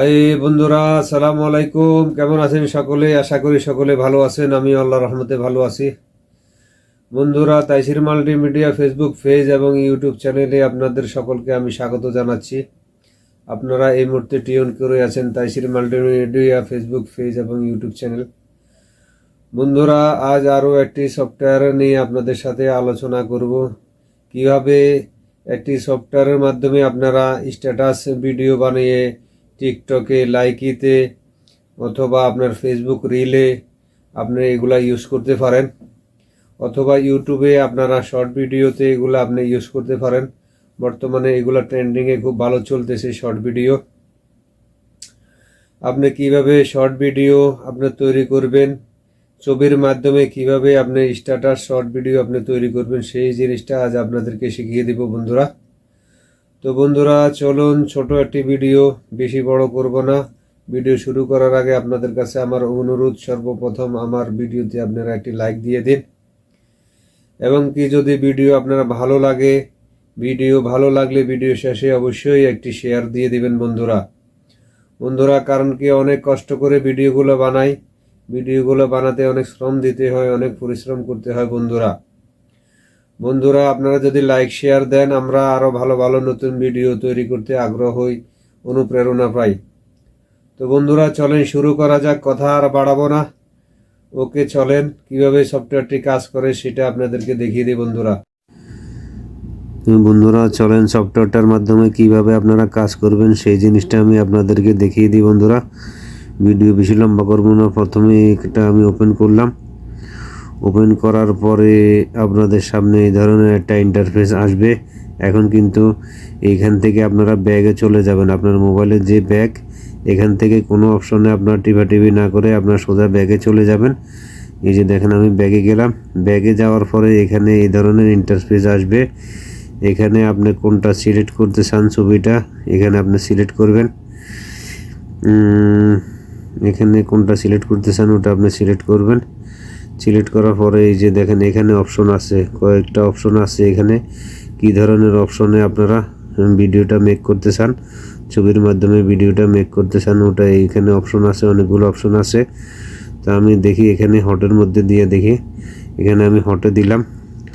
High বন্ধুরা, আসসালামু আলাইকুম। কেমন আছেন সকলে? আশা করি সকলে ভালো আছেন। আমি আল্লাহর রহমতে ভালো আছি। বন্ধুরা, তাইসির মাল্টিমিডিয়া ফেসবুক পেজ এবং ইউটিউব চ্যানেলে আপনাদের সকলকে আমি স্বাগত জানাচ্ছি। আপনারা এই মুহূর্তে টিউন করে আছেন তাইসির মাল্টিমিডিয়া ফেসবুক পেজ এবং ইউটিউব চ্যানেল। বন্ধুরা, আজ আরও একটি সফটওয়্যার নিয়ে আপনাদের সাথে আলোচনা করব। কিভাবে একটি সফটওয়্যারের মাধ্যমে আপনারা স্ট্যাটাস ভিডিও বানিয়ে টিকটকে, লাইকিতে অথবা আপনার ফেসবুক রিলে আপনি এগুলা ইউজ করতে পারেন, অথবা ইউটিউবে আপনারা শর্ট ভিডিওতে এগুলো আপনি ইউজ করতে পারেন। বর্তমানে এগুলো ট্রেন্ডিংয়ে খুব ভালো চলতেছে শর্ট ভিডিও। আপনি কিভাবে শর্ট ভিডিও আপনি তৈরি করবেন, ছবির মাধ্যমে কিভাবে আপনি স্ট্যাটাস শর্ট ভিডিও আপনি তৈরি করবেন, সেই জিনিসটা আজ আপনাদেরকে শিখিয়ে দিব বন্ধুরা। তো বন্ধুরা, চলুন ছোট একটি ভিডিও, বেশি বড় করব না। ভিডিও শুরু করার আগে আপনাদের কাছে আমার অনুরোধ, সর্বপ্রথম আমার ভিডিওতে আপনারা একটি লাইক দিয়ে দিন, এবং কি যদি ভিডিও আপনারা ভালো লাগলে ভিডিও শেষে অবশ্যই একটি শেয়ার দিয়ে দিবেন বন্ধুরা। কারণ কি, অনেক কষ্ট করে ভিডিওগুলো বানাই, ভিডিওগুলো বানাতে অনেক শ্রম দিতে হয়, অনেক পরিশ্রম করতে হয় বন্ধুরা। আপনারা যদি লাইক শেয়ার দেন, আমরা আরো ভালো ভালো নতুন ভিডিও তৈরি করতে আগ্রহ হই, অনুপ্রেরণা পাই। তো বন্ধুরা, চলেন শুরু করা যাক, কথা আর বাড়াবো না। ওকে, চলেন কিভাবে সফটওয়্যারটি কাজ করে সেটা আপনাদেরকে দেখিয়ে দিই বন্ধুরা। চলেন সফটওয়্যারটার মাধ্যমে কিভাবে আপনারা কাজ করবেন সেই জিনিসটা আমি আপনাদেরকে দেখিয়ে দিই বন্ধুরা। ভিডিও বেশি লম্বা করবো না। প্রথমে এটা আমি ওপেন করলাম। ওপেন করার পরে আপনাদের সামনে এই ধরনের একটা ইন্টারফেস আসবে। এখন কিন্তু এইখান থেকে আপনারা ব্যাগে চলে যাবেন। আপনার মোবাইলের যে ব্যাগ, এখান থেকে কোনো অপশনে আপনার টিপি না করে আপনার সোজা ব্যাগে চলে যাবেন। এই যে দেখেন, আমি ব্যাগে গেলাম। ব্যাগে যাওয়ার পরে এখানে এই ধরনের ইন্টারফেস আসবে। এখানে আপনি কোনটা সিলেক্ট করতে চান ছবিটা, এখানে আপনি সিলেক্ট করবেন। এখানে কোনটা সিলেক্ট করতে চান ওটা আপনি সিলেক্ট করবেন। সিলেক্ট করার পরে এই যে দেখেন, এখানে অপশন আছে, কয়েকটা অপশন আছে। এখানে কি ধরনের অপশনে আপনারা ভিডিওটা মেক করতে চান, ছবির মাধ্যমে ভিডিওটা মেক করতে চান, ওটা এইখানে অপশন আছে, অনেকগুলো অপশন আছে। তা আমি দেখি এখানে হটের মধ্যে দিয়ে দেখি। এখানে আমি হটে দিলাম।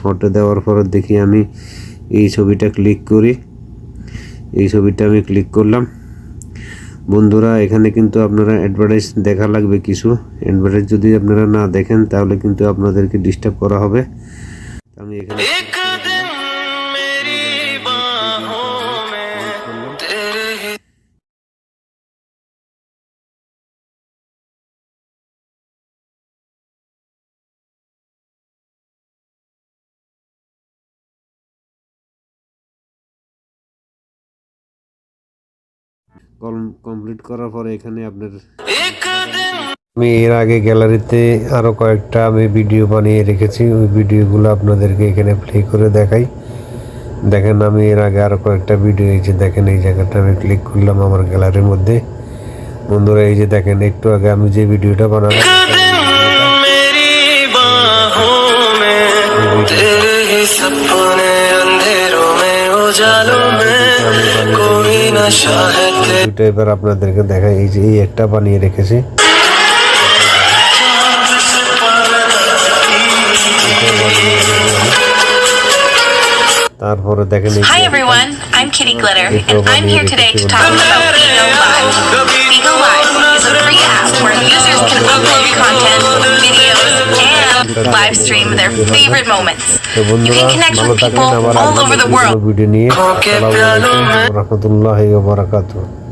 হটে দেওয়ার পর দেখি আমি এই ছবিটা ক্লিক করি। এই ছবিটা আমি ক্লিক করলাম বন্ধুরা। এখানে কিন্তু আপনারা অ্যাডভার্টাইজ দেখা লাগবে কিছু। অ্যাডভার্টাইজ যদি আপনারা না দেখেন তাহলে কিন্তু আপনাদেরকে ডিস্টার্ব করা হবে। আমি এখানে কমপ্লিট করার পরে এখানে আপনার আমি এর আগে গ্যালারিতে আরো কয়েকটা আমি ভিডিও বানিয়ে রেখেছি। ওই ভিডিওগুলো আপনাদেরকে এখানে প্লে করে দেখাই। দেখেন, আমি এর আগে আরো কয়েকটা ভিডিও, এই যে দেখেন, এই জায়গাটা আমি ক্লিক করলাম আমার গ্যালারির মধ্যে বন্ধুরা। এই যে দেখেন, একটু আগে আমি যে ভিডিওটা বানালাম, এবার আপনাদেরকে দেখাই। এই যে এই একটা বানিয়ে রেখেছি। তারপরে দেখেন, Hi everyone, I'm Kitty Glitter, and I'm here today to talk about Bigo Live. Bigo Live is a free app where users can upload content, videos, and live stream their favorite moments. You can connect with people all over the world. Video নিয়ে আসসালামু আলাইকুম ওয়া রাহমাতুল্লাহি ওয়া বারাকাতুহু।